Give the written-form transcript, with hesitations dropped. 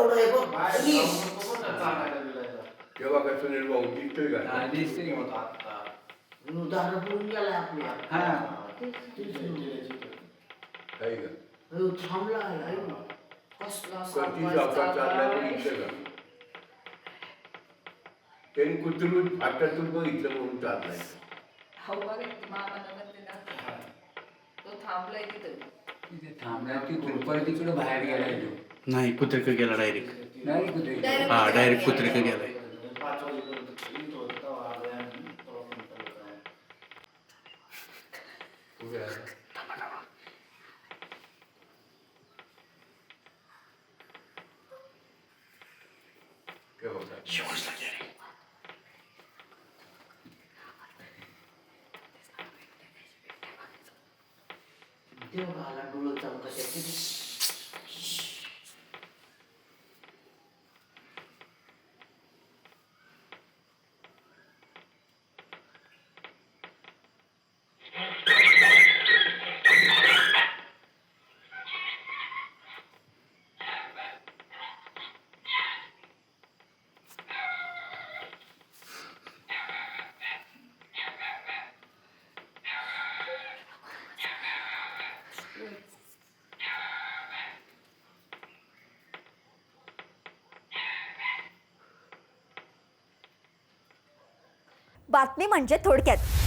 एवढं आहे बघ. तेव्हा काय सुनील भाऊ दिसतोय का? दारू पिऊन गेलाय आपल्या. काही का? थांबला आहे. कसला कधी सावकार चाललाय बघितलं का? त्यांनी कुत्रून हातातून बघितलं म्हणून चाललाय. तो थांबलाय तिथं. थांबला तिथून परत तिकडे बाहेर गेलाय तो. नाही कुत्रिक गेला डायरेक्ट. नाही कुठे हा डायरेक्ट कुत्रिक गेलाय. कुठे आहे? केव्हा काय? देव घाला डोळं चमकत आहे. बातमी म्हणजे थोडक्यात